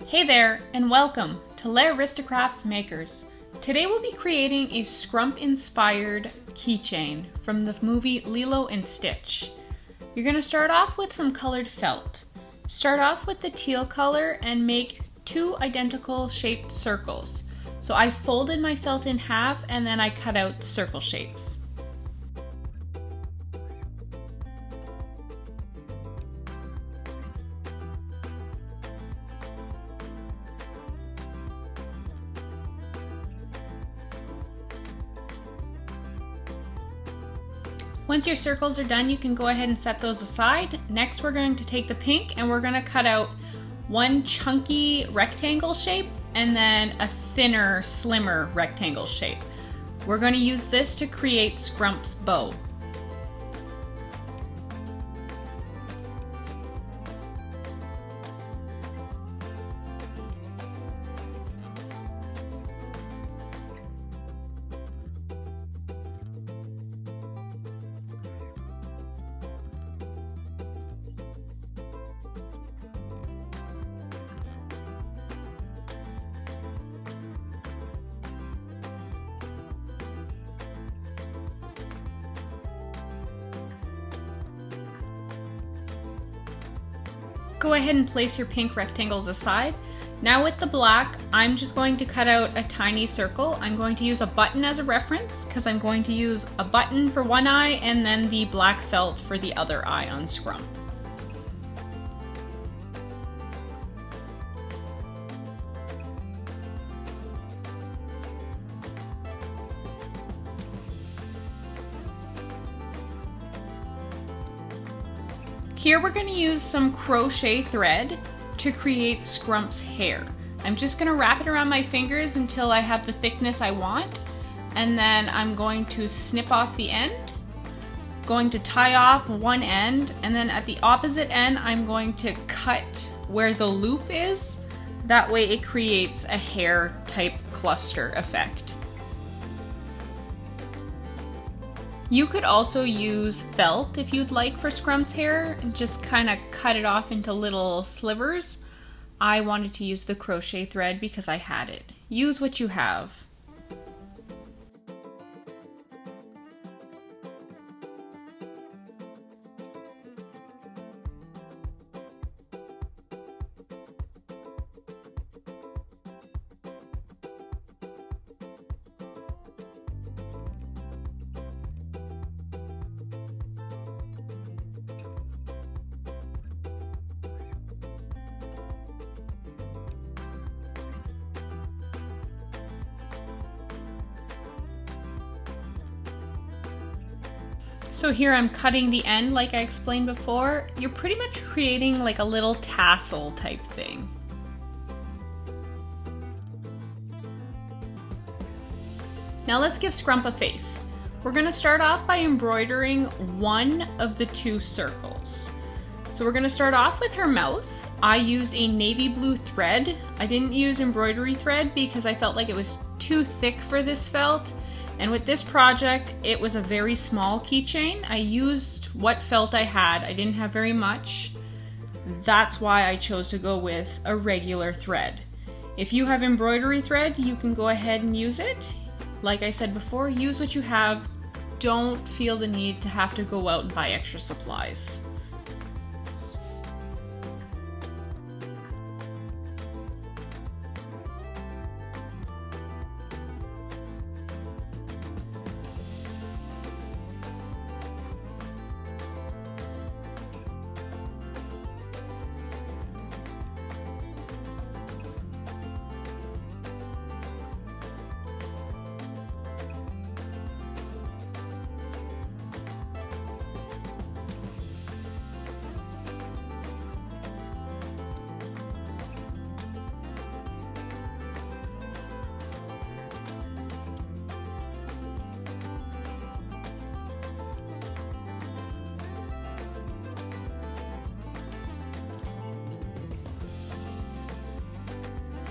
Hey there, and welcome to Les Aristocrafts Makers. Today we'll be creating a Scrump-inspired keychain from the movie Lilo and Stitch. You're going to start off with some colored felt. Start off with the teal color and make two identical shaped circles. So I folded my felt in half and then I cut out the circle shapes. Once your circles are done, you can go ahead and set those aside. Next, we're going to take the pink and we're going to cut out one chunky rectangle shape and then a thinner, slimmer rectangle shape. We're going to use this to create Scrump's bow. Go ahead and place your pink rectangles aside. Now with the black, I'm just going to cut out a tiny circle. I'm going to use a button as a reference because I'm going to use a button for one eye and then the black felt for the other eye on Scrump. Here we're going to use some crochet thread to create Scrump's hair. I'm just going to wrap it around my fingers until I have the thickness I want, and then I'm going to snip off the end, going to tie off one end, and then at the opposite end I'm going to cut where the loop is. That way it creates a hair type cluster effect. You could also use felt if you'd like for Scrump's hair, and just kind of cut it off into little slivers. I wanted to use the crochet thread because I had it. Use what you have. So here I'm cutting the end like I explained before. You're pretty much creating like a little tassel type thing. Now let's give Scrump a face. We're going to start off by embroidering one of the two circles. So we're going to start off with her mouth. I used a navy blue thread. I didn't use embroidery thread because I felt like it was too thick for this felt. And with this project, it was a very small keychain. I used what felt I had. I didn't have very much. That's why I chose to go with a regular thread. If you have embroidery thread, you can go ahead and use it. Like I said before, use what you have. Don't feel the need to have to go out and buy extra supplies.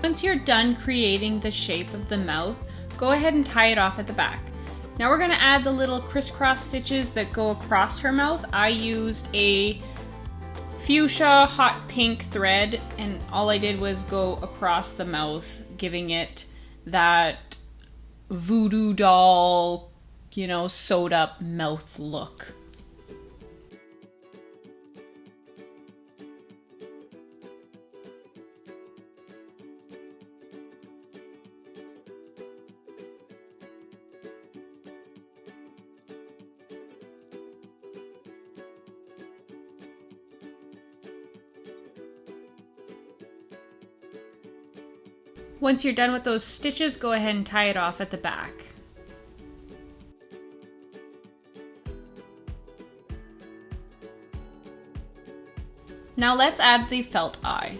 Once you're done creating the shape of the mouth, go ahead and tie it off at the back. Now we're going to add the little crisscross stitches that go across her mouth. I used a fuchsia hot pink thread, and all I did was go across the mouth, giving it that voodoo doll, you know, sewed up mouth look. Once you're done with those stitches, go ahead and tie it off at the back. Now let's add the felt eye.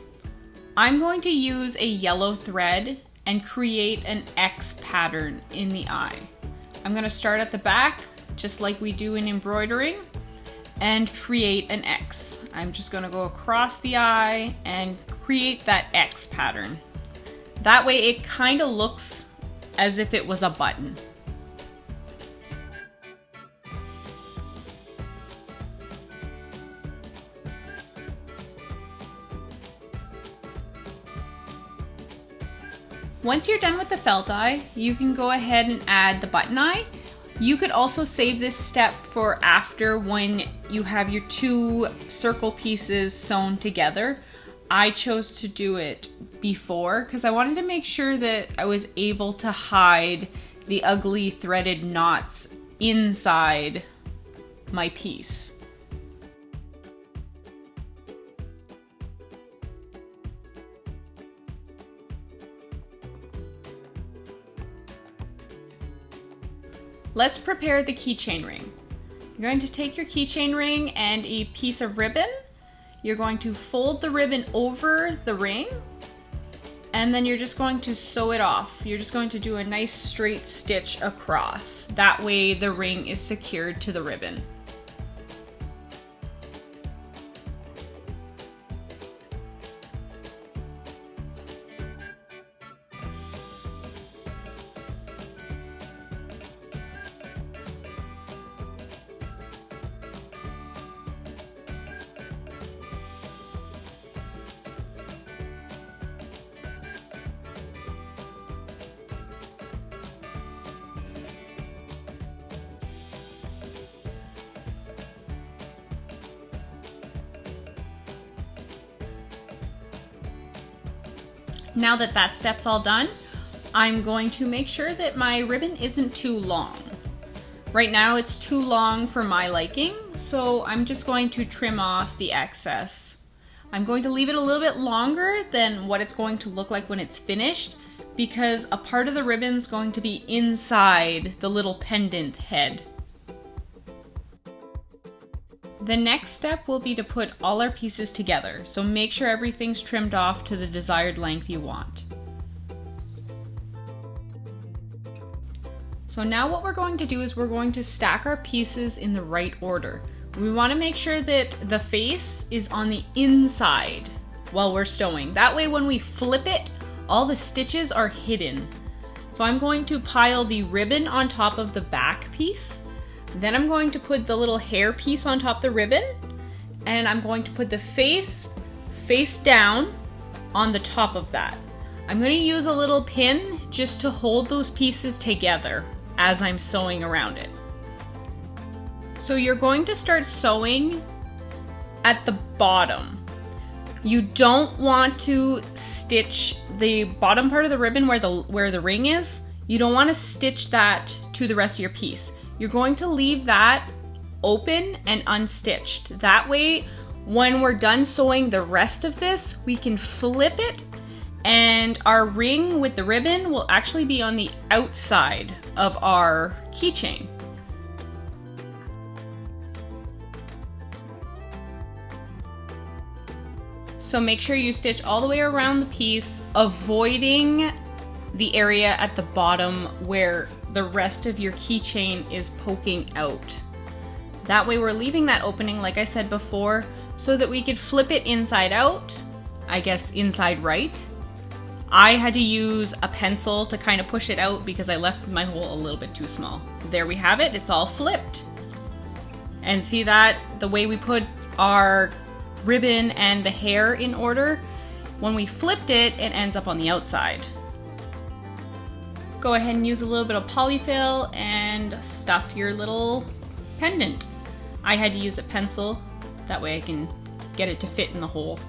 I'm going to use a yellow thread and create an X pattern in the eye. I'm going to start at the back, just like we do in embroidering, and create an X. I'm just going to go across the eye and create that X pattern. That way it kind of looks as if it was a button. Once you're done with the felt eye, you can go ahead and add the button eye. You could also save this step for after, when you have your two circle pieces sewn together. I chose to do it before because I wanted to make sure that I was able to hide the ugly threaded knots inside my piece. Let's prepare the keychain ring. You're going to take your keychain ring and a piece of ribbon. You're going to fold the ribbon over the ring, and then you're just going to sew it off. You're just going to do a nice straight stitch across. That way the ring is secured to the ribbon. Now that that step's all done, I'm going to make sure that my ribbon isn't too long. Right now it's too long for my liking, so I'm just going to trim off the excess. I'm going to leave it a little bit longer than what it's going to look like when it's finished, because a part of the ribbon's going to be inside the little pendant head. The next step will be to put all our pieces together, so make sure everything's trimmed off to the desired length you want. So now what we're going to do is we're going to stack our pieces in the right order. We want to make sure that the face is on the inside while we're sewing. That way when we flip it, all the stitches are hidden. So I'm going to pile the ribbon on top of the back piece. Then I'm going to put the little hair piece on top of the ribbon, and I'm going to put the face down on the top of that. I'm going to use a little pin just to hold those pieces together as I'm sewing around it. So you're going to start sewing at the bottom. You don't want to stitch the bottom part of the ribbon where the ring is. You don't want to stitch that to the rest of your piece. You're going to leave that open and unstitched. That way, when we're done sewing the rest of this, we can flip it and our ring with the ribbon will actually be on the outside of our keychain. So make sure you stitch all the way around the piece, avoiding the area at the bottom where the rest of your keychain is poking out. That way we're leaving that opening, like I said before, so that we could flip it inside out, I guess inside right. I had to use a pencil to kind of push it out because I left my hole a little bit too small. There we have it, it's all flipped. And see that the way we put our ribbon and the hair in order. When we flipped it, it ends up on the outside. Go ahead and use a little bit of polyfill and stuff your little pendant. I had to use a pencil, that way I can get it to fit in the hole.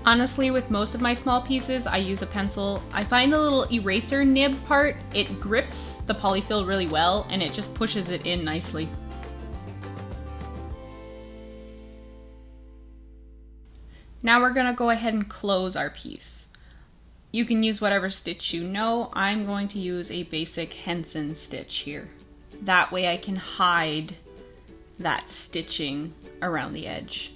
Honestly, with most of my small pieces, I use a pencil. I find the little eraser nib part, it grips the polyfill really well and it just pushes it in nicely. Now we're gonna go ahead and close our piece. You can use whatever stitch you know. I'm going to use a basic Henson stitch here. That way I can hide that stitching around the edge.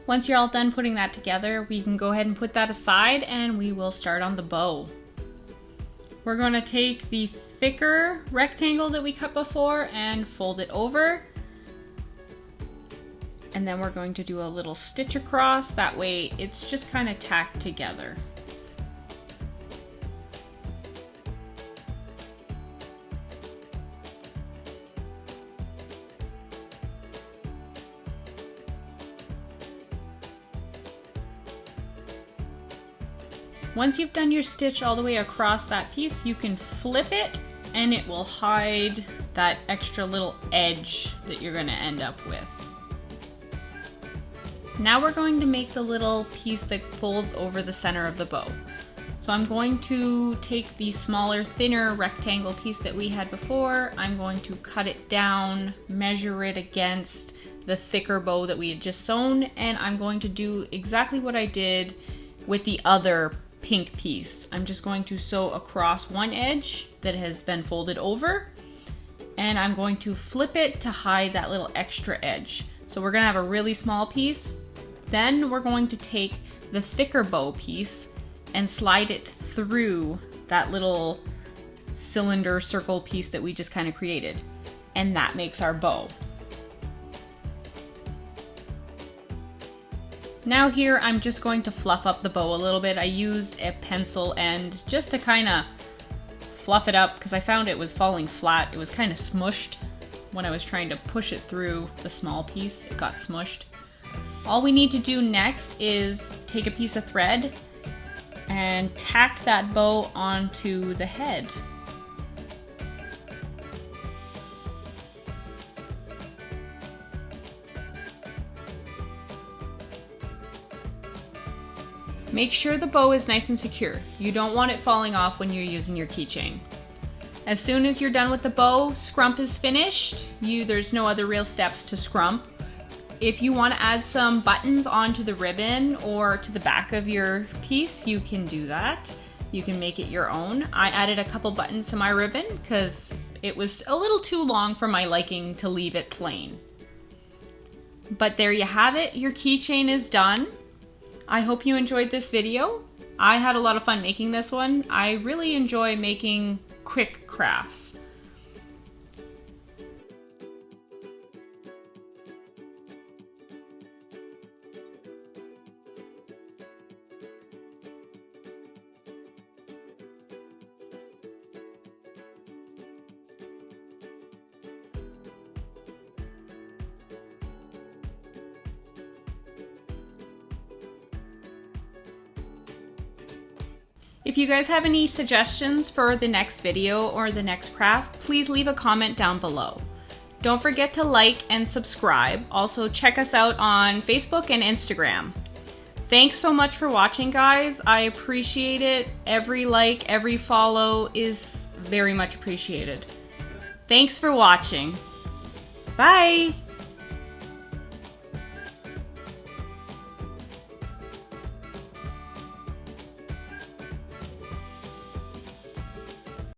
Once you're all done putting that together, we can go ahead and put that aside and we will start on the bow. We're going to take the thicker rectangle that we cut before and fold it over. And then we're going to do a little stitch across, that way it's just kind of tacked together. Once you've done your stitch all the way across that piece, you can flip it and it will hide that extra little edge that you're going to end up with. Now we're going to make the little piece that folds over the center of the bow. So I'm going to take the smaller, thinner rectangle piece that we had before, I'm going to cut it down, measure it against the thicker bow that we had just sewn, and I'm going to do exactly what I did with the other pink piece. I'm just going to sew across one edge that has been folded over, and I'm going to flip it to hide that little extra edge. So we're gonna have a really small piece, then we're going to take the thicker bow piece and slide it through that little cylinder circle piece that we just kind of created, and that makes our bow. Now here I'm just going to fluff up the bow a little bit. I used a pencil end just to kind of fluff it up because I found it was falling flat. It was kind of smushed when I was trying to push it through the small piece. It got smushed. All we need to do next is take a piece of thread and tack that bow onto the head. Make sure the bow is nice and secure. You don't want it falling off when you're using your keychain. As soon as you're done with the bow, scrump is finished. There's no other real steps to scrump. If you want to add some buttons onto the ribbon or to the back of your piece, you can do that. You can make it your own. I added a couple buttons to my ribbon because it was a little too long for my liking to leave it plain. But there you have it, your keychain is done. I hope you enjoyed this video. I had a lot of fun making this one. I really enjoy making quick crafts. If you guys have any suggestions for the next video or the next craft, please leave a comment down below. Don't forget to like and subscribe. Also check us out on Facebook and Instagram. Thanks so much for watching, guys. I appreciate it. Every like, every follow is very much appreciated. Thanks for watching. Bye!